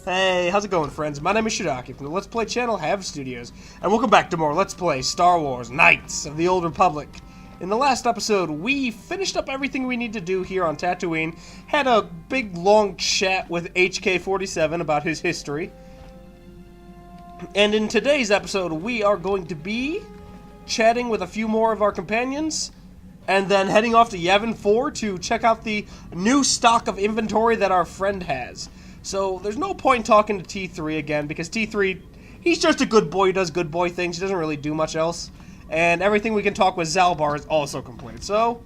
Hey, how's it going, friends? My name is Shidaki from the Let's Play channel HalvedStudios, and welcome back to more Let's Play Star Wars Knights of the Old Republic. In the last episode, we finished up everything we need to do here on Tatooine, had a big long chat with HK-47 about his history, and in today's episode, we are going to be chatting with a few more of our companions, and then heading off to Yavin 4 to check out the new stock of inventory that our friend has. So, there's no point talking to T3 again, because T3, he's just a good boy, he does good boy things, he doesn't really do much else. And everything we can talk with Zalbar is also complete. So,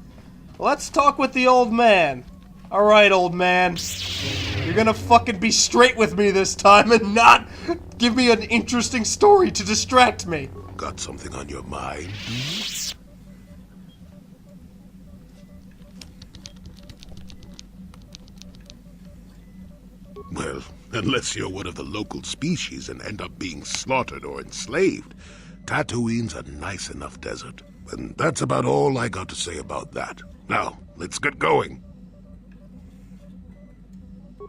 let's talk with the old man. Alright, old man. You're gonna fucking be straight with me this time and not give me an interesting story to distract me. Got something on your mind? Well, unless you're one of the local species and end up being slaughtered or enslaved, Tatooine's a nice enough desert. And that's about all I got to say about that. Now, let's get going.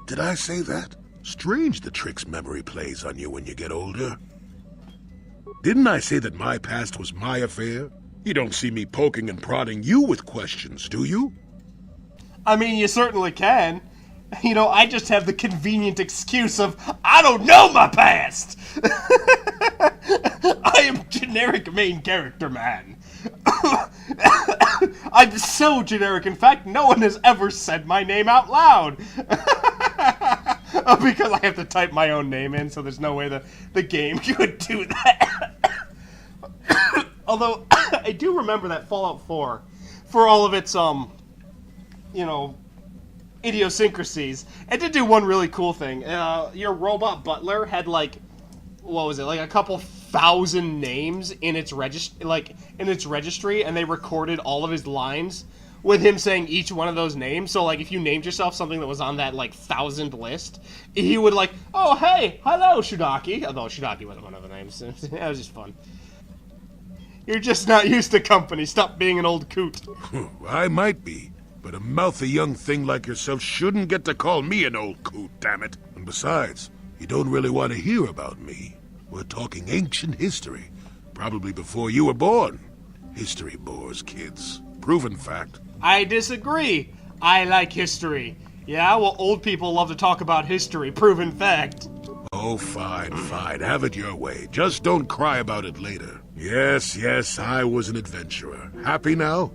Did I say that? Strange the tricks memory plays on you when you get older. Didn't I say that my past was my affair? You don't see me poking and prodding you with questions, do you? I mean, you certainly can. You know, I just have the convenient excuse of, I don't know my past! I am generic main character man. I'm so generic, in fact, no one has ever said my name out loud. Because I have to type my own name in, so there's no way the game could do that. Although, I do remember that Fallout 4, for all of its, you know, idiosyncrasies, it did do one really cool thing. Your robot butler had, like, what was it, like a couple thousand names in its registry, and they recorded all of his lines with him saying each one of those names. So, like, if you named yourself something that was on that, like, 1,000 list, he would, like, oh, hey, hello, Shidaki. Although Shidaki wasn't one of the names. That was just fun. You're just not used to company. Stop being an old coot. I might be, but a mouthy young thing like yourself shouldn't get to call me an old coot, damn it. And besides, you don't really want to hear about me. We're talking ancient history, probably before you were born. History bores kids. Proven fact. I disagree. I like history. Yeah, well, old people love to talk about history. Proven fact. Oh, fine, fine. Have it your way. Just don't cry about it later. Yes, I was an adventurer. Happy now?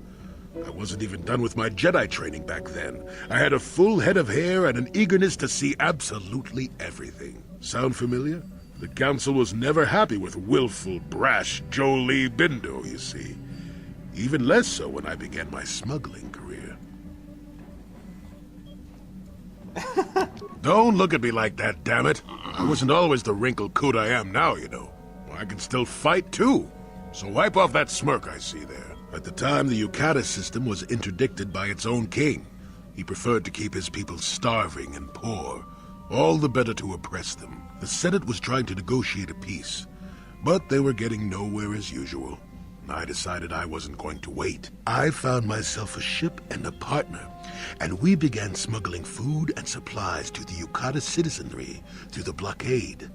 I wasn't even done with my Jedi training back then. I had a full head of hair and an eagerness to see absolutely everything. Sound familiar? The Council was never happy with willful, brash Jolie Bindo, you see. Even less so when I began my smuggling career. Don't look at me like that, damn it. I wasn't always the wrinkled coot I am now, you know. I can still fight, too. So wipe off that smirk I see there. At the time, the Yukata system was interdicted by its own king. He preferred to keep his people starving and poor, all the better to oppress them. The Senate was trying to negotiate a peace, but they were getting nowhere as usual. I decided I wasn't going to wait. I found myself a ship and a partner, and we began smuggling food and supplies to the Yukata citizenry through the blockade.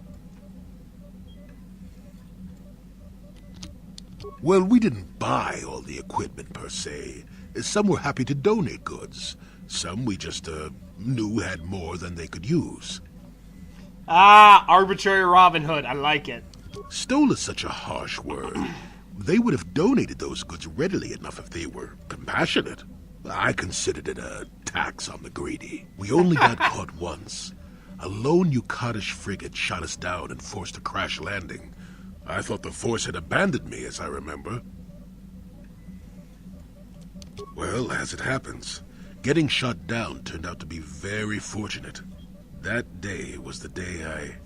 Well, we didn't buy all the equipment per se. Some were happy to donate goods. Some we just knew had more than they could use. Ah, arbitrary Robin Hood. I like it. Stole is such a harsh word. They would have donated those goods readily enough if they were compassionate. I considered it a tax on the greedy. We only got caught once. A lone Yukatish frigate shot us down and forced a crash landing. I thought the Force had abandoned me, as I remember. Well, as it happens, getting shot down turned out to be very fortunate. That day was the day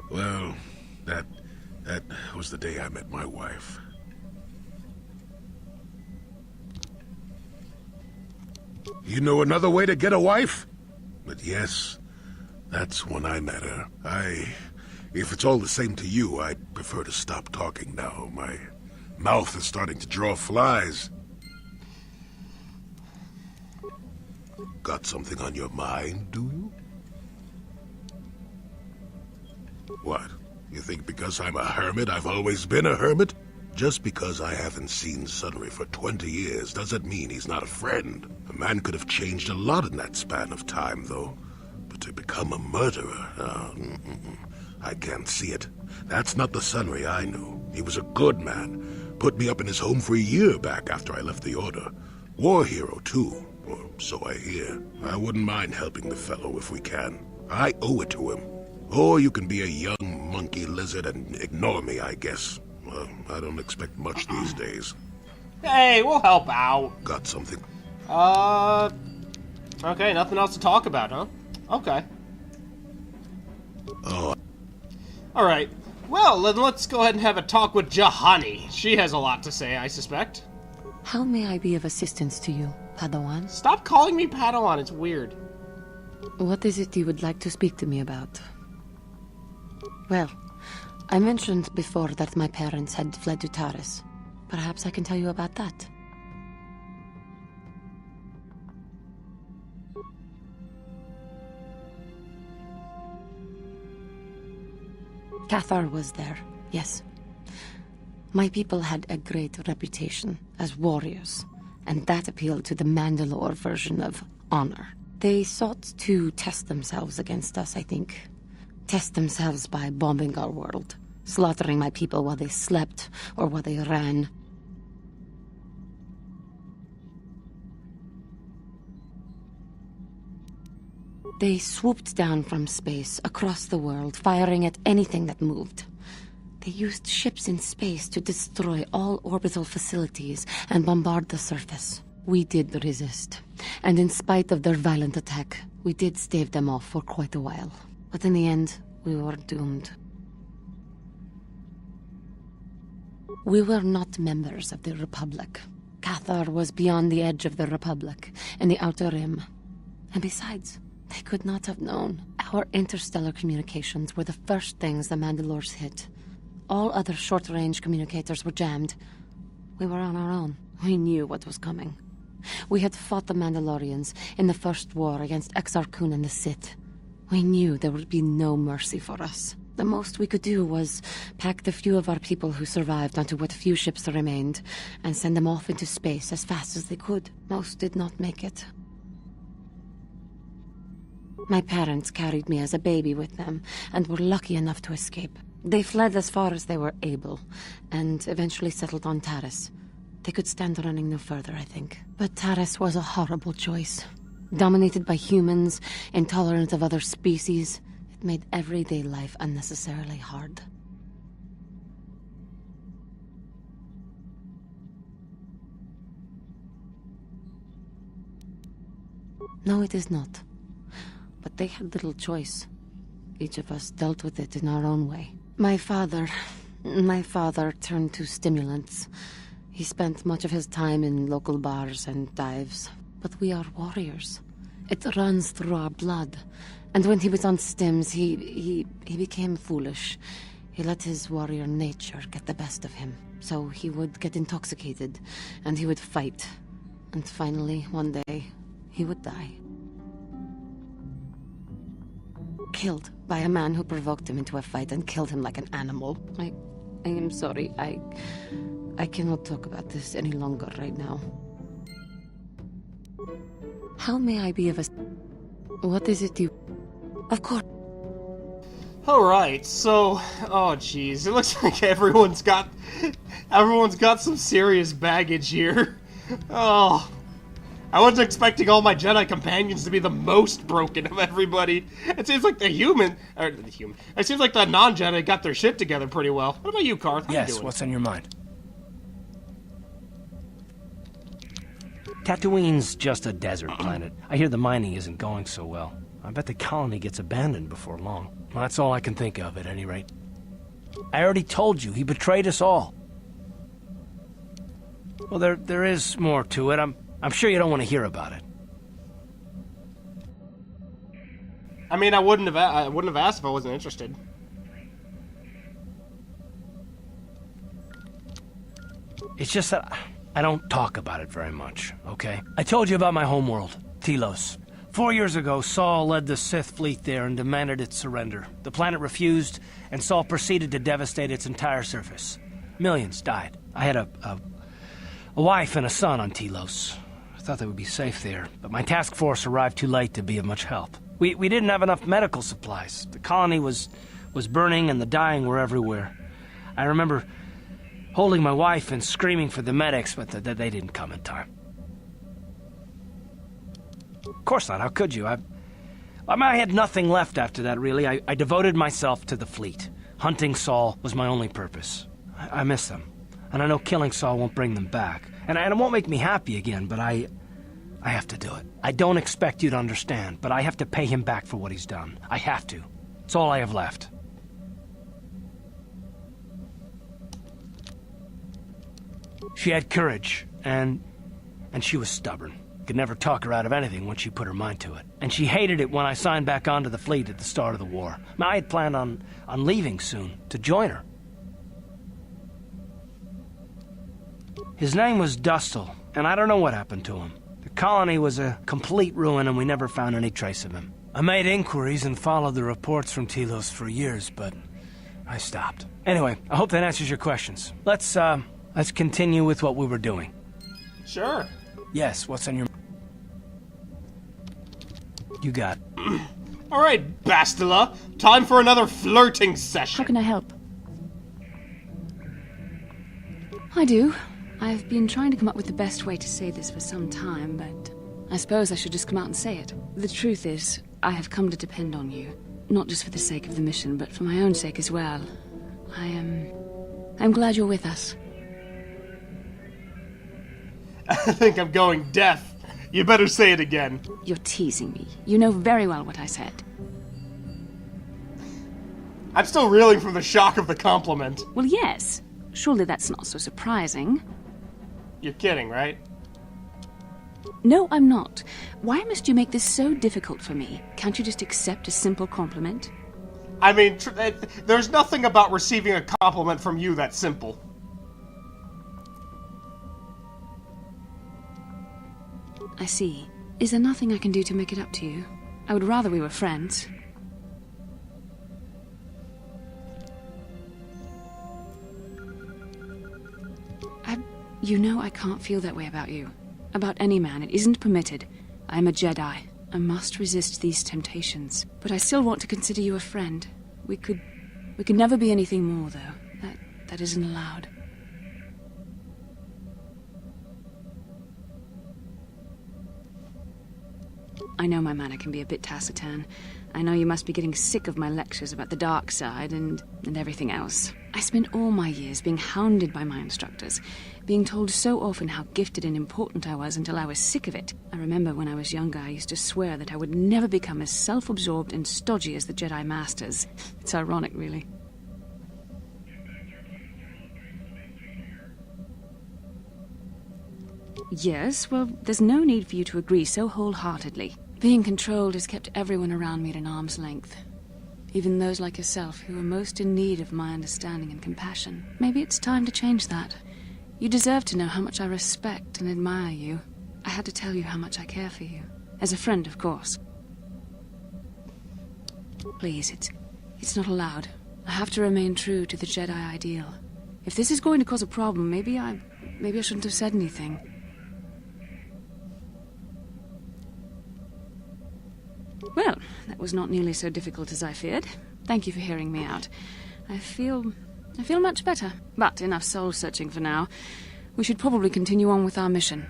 Well, that was the day I met my wife. You know another way to get a wife? But yes, that's when I met her. If it's all the same to you, I'd prefer to stop talking now. My mouth is starting to draw flies. Got something on your mind, do you? What? You think because I'm a hermit, I've always been a hermit? Just because I haven't seen Sunray for 20 years doesn't mean he's not a friend. A man could have changed a lot in that span of time, though. But to become a murderer, I can't see it. That's not the Sunray I knew. He was a good man. Put me up in his home for a year back after I left the Order. War hero, too. Or so I hear. I wouldn't mind helping the fellow if we can. I owe it to him. Or you can be a young monkey lizard and ignore me, I guess. Well, I don't expect much these days. Hey, we'll help out. Got something? Okay, nothing else to talk about, huh? Okay. Oh. Alright. Well, then let's go ahead and have a talk with Jahani. She has a lot to say, I suspect. How may I be of assistance to you, Padawan? Stop calling me Padawan, it's weird. What is it you would like to speak to me about? Well, I mentioned before that my parents had fled to Taris. Perhaps I can tell you about that. Cathar was there, yes. My people had a great reputation as warriors, and that appealed to the Mandalore version of honor. They sought to test themselves against us, I think. Test themselves by bombing our world, slaughtering my people while they slept or while they ran. They swooped down from space, across the world, firing at anything that moved. They used ships in space to destroy all orbital facilities and bombard the surface. We did resist, and in spite of their violent attack, we did stave them off for quite a while. But in the end, we were doomed. We were not members of the Republic. Cathar was beyond the edge of the Republic, in the Outer Rim. And besides, they could not have known. Our interstellar communications were the first things the Mandalores hit. All other short-range communicators were jammed. We were on our own. We knew what was coming. We had fought the Mandalorians in the first war against Exar Kun and the Sith. We knew there would be no mercy for us. The most we could do was pack the few of our people who survived onto what few ships remained and send them off into space as fast as they could. Most did not make it. My parents carried me as a baby with them and were lucky enough to escape. They fled as far as they were able and eventually settled on Taris. They could stand running no further, I think. But Taris was a horrible choice. Dominated by humans, intolerant of other species, it made everyday life unnecessarily hard. No, it is not. But they had little choice. Each of us dealt with it in our own way. My father turned to stimulants. He spent much of his time in local bars and dives. But we are warriors. It runs through our blood. And when he was on stims, he became foolish. He let his warrior nature get the best of him. So he would get intoxicated, and he would fight. And finally, one day, he would die. Killed by a man who provoked him into a fight and killed him like an animal. I am sorry. I cannot talk about this any longer right now. How may I be of a... What is it you... Of course. Alright, so... Oh, jeez. It looks like everyone's got some serious baggage here. Oh... I wasn't expecting all my Jedi companions to be the most broken of everybody. It seems like it seems like the non-Jedi got their shit together pretty well. What about you, Karth? How you doing? What's on your mind? Tatooine's just a desert planet. I hear the mining isn't going so well. I bet the colony gets abandoned before long. Well, that's all I can think of, at any rate. I already told you, he betrayed us all. Well, there is more to it. I'm sure you don't want to hear about it. I mean, I wouldn't have asked if I wasn't interested. It's just that I don't talk about it very much, okay? I told you about my homeworld, Telos. 4 years ago, Saul led the Sith fleet there and demanded its surrender. The planet refused, and Saul proceeded to devastate its entire surface. Millions died. I had a wife and a son on Telos. I thought they would be safe there, but my task force arrived too late to be of much help. We didn't have enough medical supplies. The colony was burning and the dying were everywhere. I remember holding my wife and screaming for the medics, but they didn't come in time. Of course not. How could you? I had nothing left after that, really. I devoted myself to the fleet. Hunting Saul was my only purpose. I miss them. And I know killing Saul won't bring them back. And it won't make me happy again, but I have to do it. I don't expect you to understand, but I have to pay him back for what he's done. I have to. It's all I have left. She had courage, and she was stubborn. Could never talk her out of anything once she put her mind to it. And she hated it when I signed back onto the fleet at the start of the war. I had planned on leaving soon, to join her. His name was Dustle, and I don't know what happened to him. The colony was a complete ruin, and we never found any trace of him. I made inquiries and followed the reports from Telos for years, but I stopped. Anyway, I hope that answers your questions. Let's continue with what we were doing. Sure. Yes, what's on your... You got it. All right, Bastila. Time for another flirting session. How can I help? I do. I've been trying to come up with the best way to say this for some time, but I suppose I should just come out and say it. The truth is, I have come to depend on you. Not just for the sake of the mission, but for my own sake as well. I'm glad you're with us. I think I'm going deaf. You better say it again. You're teasing me. You know very well what I said. I'm still reeling from the shock of the compliment. Well, yes. Surely that's not so surprising. You're kidding, right? No, I'm not. Why must you make this so difficult for me? Can't you just accept a simple compliment? I mean, there's nothing about receiving a compliment from you that's simple. I see. Is there nothing I can do to make it up to you? I would rather we were friends. You know I can't feel that way about you. About any man. It isn't permitted. I am a Jedi. I must resist these temptations. But I still want to consider you a friend. We could never be anything more, though. That isn't allowed. I know my manner can be a bit taciturn. I know you must be getting sick of my lectures about the dark side and everything else. I spent all my years being hounded by my instructors, being told so often how gifted and important I was until I was sick of it. I remember when I was younger, I used to swear that I would never become as self-absorbed and stodgy as the Jedi Masters. It's ironic, really. Yes, well, there's no need for you to agree so wholeheartedly. Being controlled has kept everyone around me at an arm's length. Even those like yourself who are most in need of my understanding and compassion. Maybe it's time to change that. You deserve to know how much I respect and admire you. I had to tell you how much I care for you. As a friend, of course. Please, it's not allowed. I have to remain true to the Jedi ideal. If this is going to cause a problem, maybe I shouldn't have said anything. Well, that was not nearly so difficult as I feared. Thank you for hearing me out. I feel much better. But enough soul-searching for now. We should probably continue on with our mission.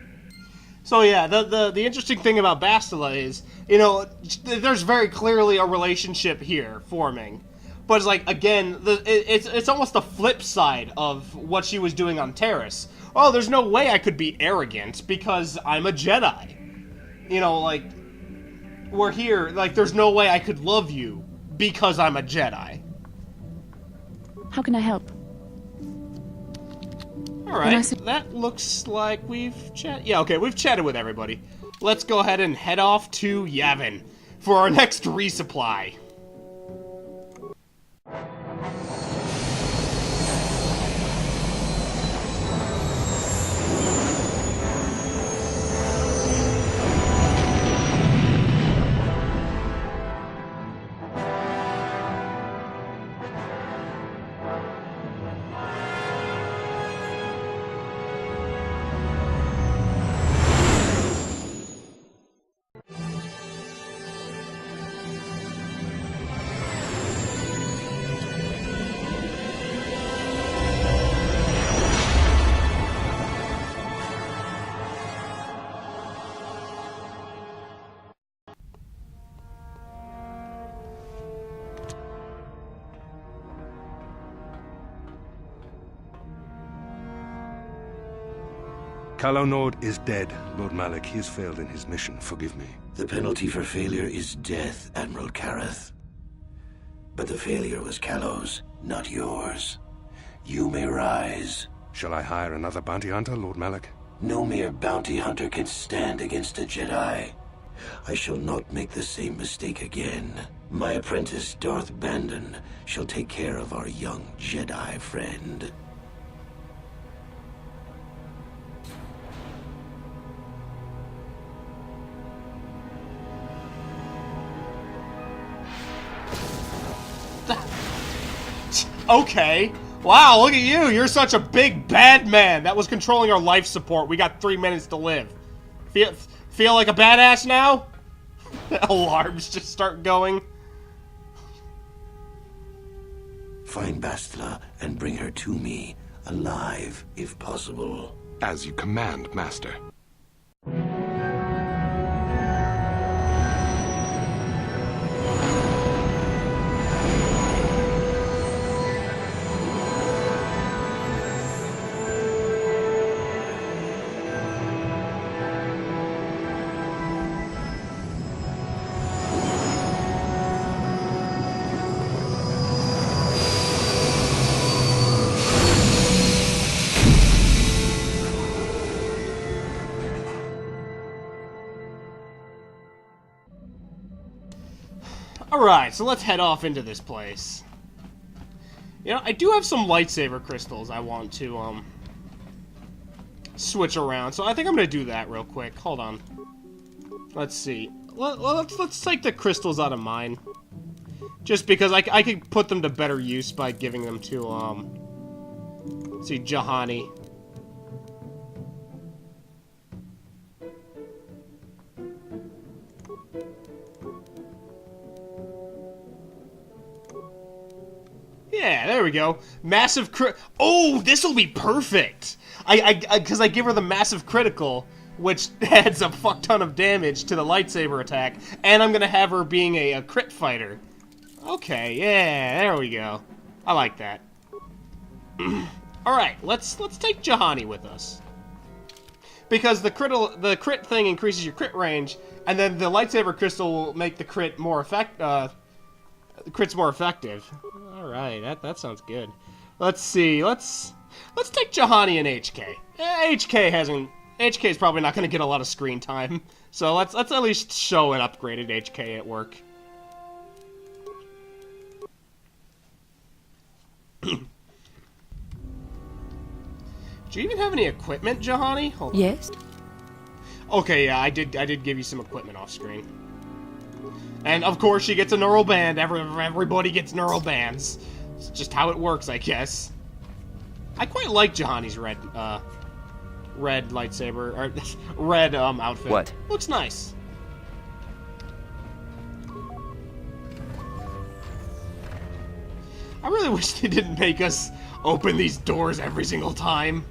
So yeah, the interesting thing about Bastila is, you know, there's very clearly a relationship here forming. But it's like, again, it's almost the flip side of what she was doing on Terrace. Oh, there's no way I could be arrogant because I'm a Jedi. You know, like... We're here, like, there's no way I could love you because I'm a Jedi. How can I help? Alright, that looks like we've chatted. Yeah, okay, we've chatted with everybody. Let's go ahead and head off to Yavin for our next resupply. Calo Nord is dead, Lord Malik. He has failed in his mission. Forgive me. The penalty for failure is death, Admiral Kareth. But the failure was Calo's, not yours. You may rise. Shall I hire another bounty hunter, Lord Malik? No mere bounty hunter can stand against a Jedi. I shall not make the same mistake again. My apprentice, Darth Bandon, shall take care of our young Jedi friend. Okay. Wow, look at you. You're such a big bad man that was controlling our life support. We got 3 minutes to live. Feel like a badass now? Alarms just start going. Find Bastila and bring her to me, alive, if possible. As you command, Master. Alright, so let's head off into this place. You know, I do have some lightsaber crystals I want to, switch around, so I think I'm gonna do that real quick. Hold on. Let's see. Let's take the crystals out of mine. Just because I could put them to better use by giving them to, let's see, Juhani. Yeah, there we go. Massive Oh, this will be perfect! Because I give her the massive critical, which adds a fuck ton of damage to the lightsaber attack, and I'm gonna have her being a crit fighter. Okay, yeah, there we go. I like that. Alright, let's take Juhani with us. Because the crit thing increases your crit range, and then the lightsaber crystal will make the crit more crit's more effective. Alright, that sounds good. Let's see, let's take Juhani and HK. HK is probably not gonna get a lot of screen time. So let's at least show an upgraded HK at work. Do you even have any equipment, Juhani? Hold on. Yes. Okay, yeah, I did give you some equipment off screen. And of course she gets a neural band. Everybody gets neural bands. It's just how it works, I guess. I quite like Juhani's red lightsaber, or red outfit. What? Looks nice. I really wish they didn't make us open these doors every single time.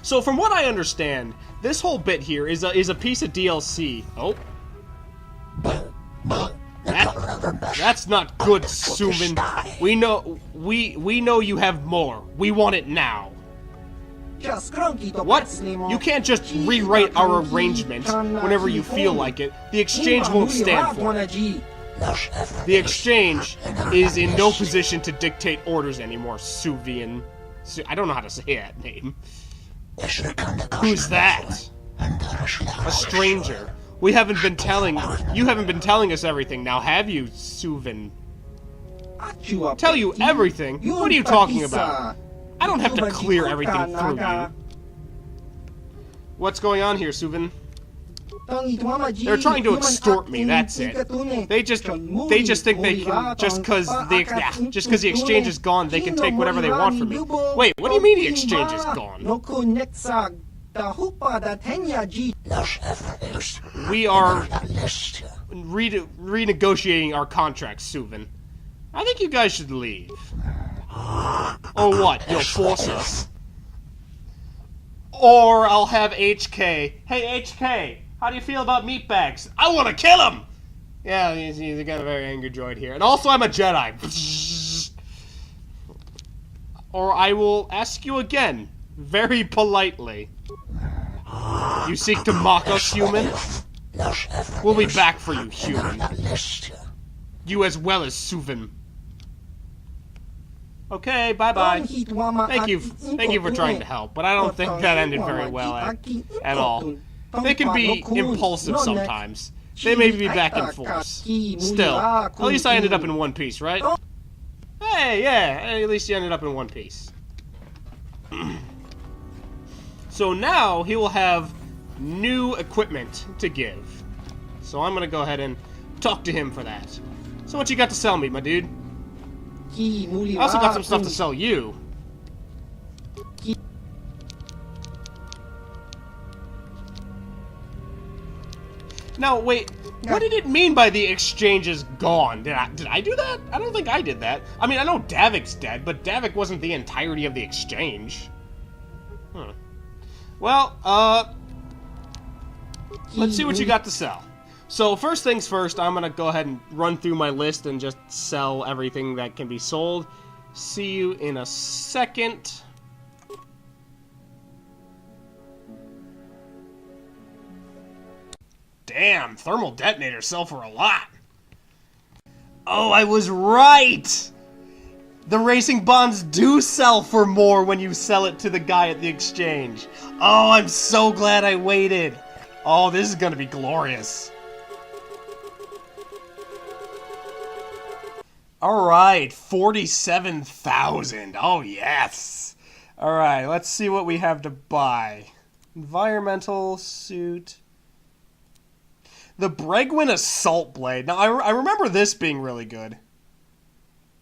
So from what I understand, this whole bit here is a piece of DLC. Oh. That's not good, Suman. We know you have more. We want it now. What? You can't just rewrite our arrangement whenever you feel like it. The exchange won't stand for it. The exchange is in no position to dictate orders anymore, Suvian. I don't know how to say that name. Who's that? A stranger. You haven't been telling us everything now, have you, Suvin? Tell you everything? What are you talking about? I don't have to clear everything through you. What's going on here, Suvin? They're trying to extort me, that's it. They just think they can, just cause the exchange is gone, they can take whatever they want from me. Wait, what do you mean the exchange is gone? We are renegotiating our contract, Suvin. I think you guys should leave. Or what? You'll force us? Or I'll have HK. Hey, HK, how do you feel about meatbags? I want to kill him! Yeah, he's got a very angry droid here. And also, I'm a Jedi. or I will ask you again, very politely. You seek to mock us, human? We'll be back for you, human. You as well as Suvin. Okay, bye-bye. Thank you for trying to help, but I don't think that ended very well at all. They can be impulsive sometimes. They may be back in force. Still, at least I ended up in one piece, right? Hey, yeah, at least you ended up in one piece. So now he will have new equipment to give. So I'm gonna go ahead and talk to him for that. So what you got to sell me, my dude? I also got some stuff to sell you. Now, wait, what did it mean by the exchange is gone? Did I do that? I don't think I did that. I mean, I know Davik's dead, but Davik wasn't the entirety of the exchange. Huh. Well, let's see what you got to sell. So, first things first, I'm gonna go ahead and run through my list and just sell everything that can be sold. See you in a second. Damn, thermal detonators sell for a lot. Oh, I was right! The racing bonds do sell for more when you sell it to the guy at the exchange. Oh, I'm so glad I waited. Oh, this is gonna be glorious. Alright, 47,000. Oh, yes. Alright, let's see what we have to buy. Environmental suit. The Bregwin Assault Blade. Now, I remember this being really good.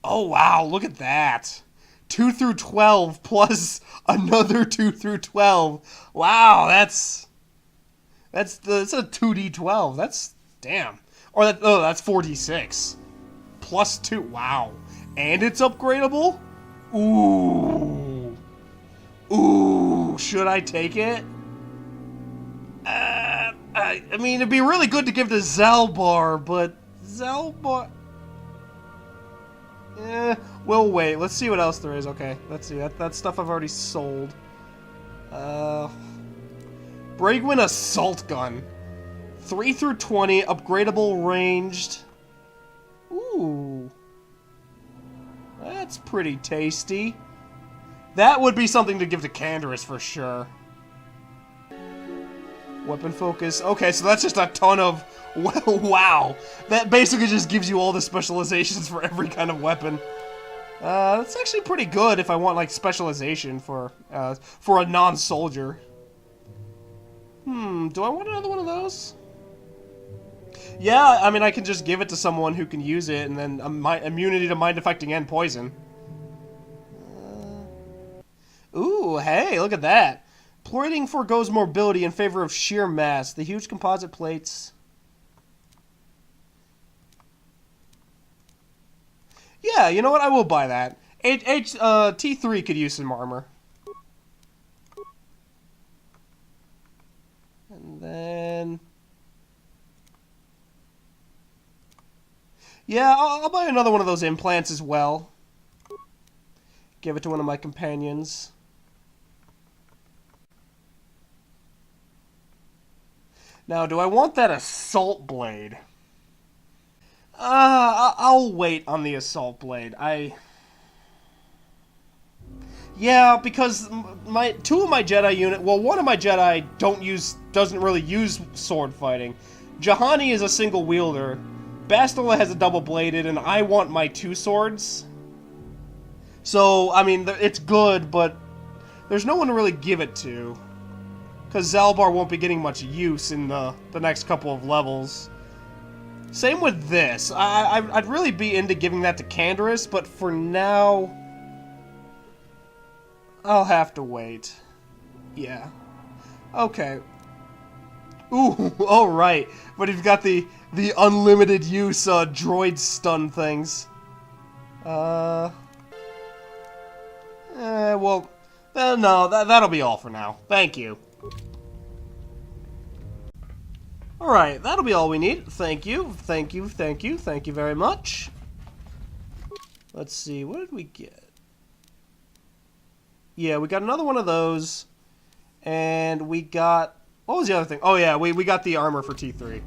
Oh, wow, look at that. 2 through 12 plus another 2 through 12. Wow, that's a 2d12. That's, damn. Or, that's 4d6. Plus 2. Wow. And it's upgradable? Ooh. Ooh, should I take it? I mean, it'd be really good to give to Zalbar, but Zalbar... we'll wait. Let's see what else there is. Okay, let's see. That stuff I've already sold. Bregwin Assault Gun. 3 through 20, upgradable, ranged. Ooh. That's pretty tasty. That would be something to give to Canderous for sure. Weapon focus. Okay, so that's just a ton of... Wow. That basically just gives you all the specializations for every kind of weapon. That's actually pretty good if I want, like, specialization for a non-soldier. Do I want another one of those? Yeah, I mean, I can just give it to someone who can use it, and then immunity to mind-affecting and poison. Ooh, hey, look at that. Plating forgoes mobility in favor of sheer mass. The huge composite plates. Yeah, you know what? I will buy that. T3 could use some armor. And then... Yeah, I'll buy another one of those implants as well. Give it to one of my companions. Now, do I want that assault blade? I'll wait on the assault blade. Yeah, because two of my Jedi unit, well, one of my Jedi doesn't really use sword fighting. Jahani is a single wielder. Bastila has a double bladed, and I want my 2 swords. So, I mean, it's good, but there's no one to really give it to. Because Zalbar won't be getting much use in the next couple of levels. Same with this. I'd really be into giving that to Canderous, but for now... I'll have to wait. Yeah. Okay. Ooh, alright. But you've got the unlimited use droid stun things. Well... no, that'll be all for now. Thank you. Alright, that'll be all we need. Thank you, thank you, thank you, thank you very much. Let's see, what did we get? Yeah, we got another one of those. And we got... What was the other thing? Oh, yeah, we got the armor for T3.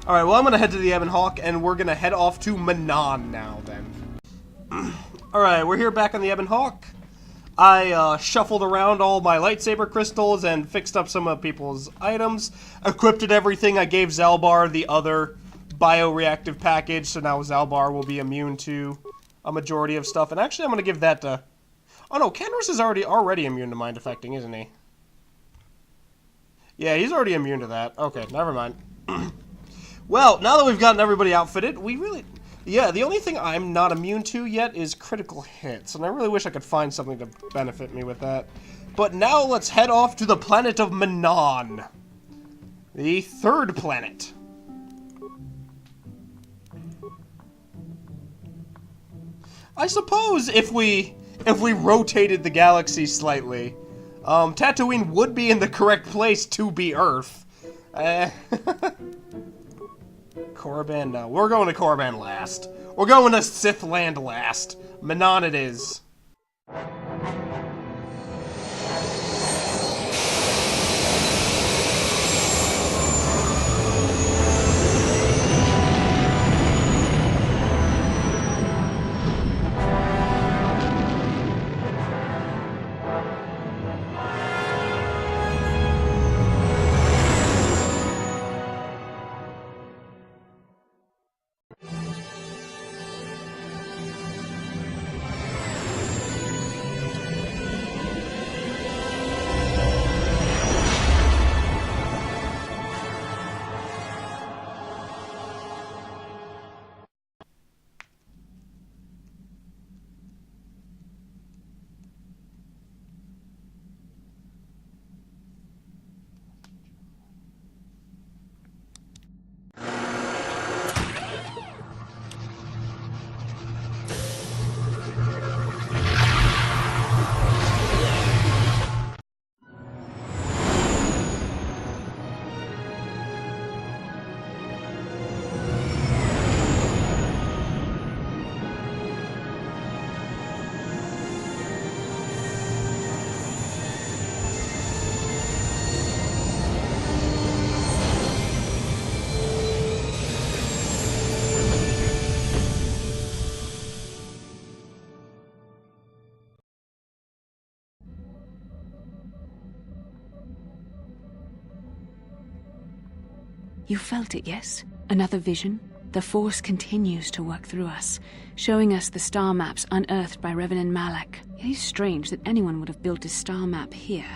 Alright, well, I'm going to head to the Ebon Hawk, and we're going to head off to Manon now, then. Alright, we're here back on the Ebon Hawk. I shuffled around all my lightsaber crystals and fixed up some of people's items. Equipped everything. I gave Zalbar the other bioreactive package, so now Zalbar will be immune to a majority of stuff. And actually, I'm going to give that to... Oh no, Kenris is already immune to mind affecting, isn't he? Yeah, he's already immune to that. Okay, never mind. Well, now that we've gotten everybody outfitted, we really... Yeah, the only thing I'm not immune to yet is critical hits, and I really wish I could find something to benefit me with that. But now let's head off to the planet of Manon. The third planet. I suppose if we rotated the galaxy slightly, Tatooine would be in the correct place to be Earth. Korriban, no. We're going to Korriban last. We're going to Sith Land last. Manon it is. You felt it, yes? Another vision? The Force continues to work through us, showing us the star maps unearthed by Reverend Malak. It is strange that anyone would have built a star map here.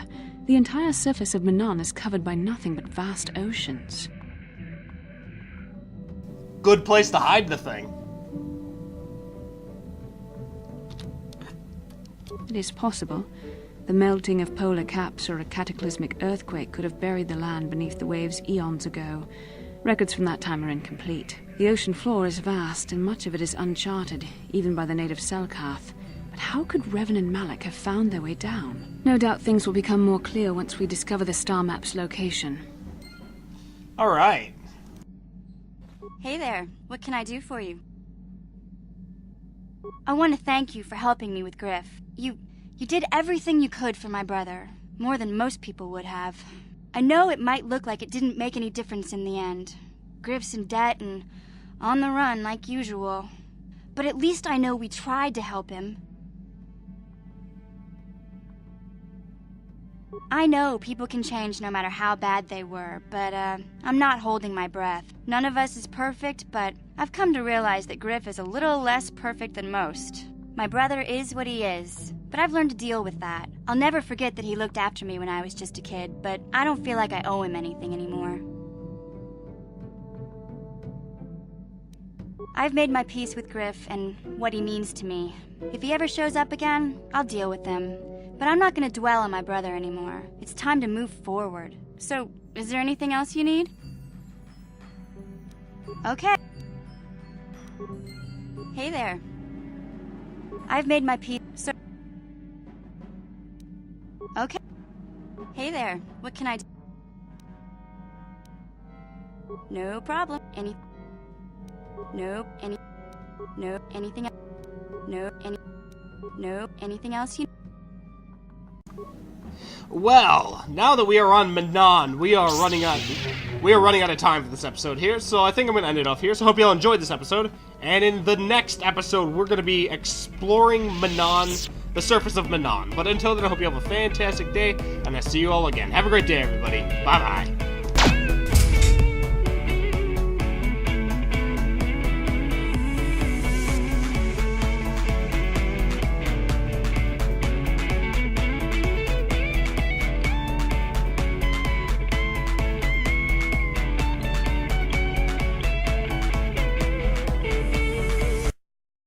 The entire surface of Manon is covered by nothing but vast oceans. Good place to hide the thing. It is possible. The melting of polar caps or a cataclysmic earthquake could have buried the land beneath the waves eons ago. Records from that time are incomplete. The ocean floor is vast, and much of it is uncharted, even by the native Selkath. But how could Revan and Malak have found their way down? No doubt things will become more clear once we discover the star map's location. Alright. Hey there, what can I do for you? I want to thank you for helping me with Griff. You did everything you could for my brother, more than most people would have. I know it might look like it didn't make any difference in the end. Griff's in debt and on the run like usual. But at least I know we tried to help him. I know people can change no matter how bad they were, but I'm not holding my breath. None of us is perfect, but I've come to realize that Griff is a little less perfect than most. My brother is what he is, but I've learned to deal with that. I'll never forget that he looked after me when I was just a kid, but I don't feel like I owe him anything anymore. I've made my peace with Griff and what he means to me. If he ever shows up again, I'll deal with him. But I'm not going to dwell on my brother anymore. It's time to move forward. So, is there anything else you need? Okay. Hey there. I've made my peace. So okay. Hey there. What can I do? No problem. Anything else? Anything else you... Well, now that we are on Manon, we are running out of time for this episode here, so I think I'm going to end it off here. So I hope you all enjoyed this episode, and in the next episode, we're going to be exploring Manon, the surface of Manon. But until then, I hope you have a fantastic day, and I'll see you all again. Have a great day, everybody. Bye-bye.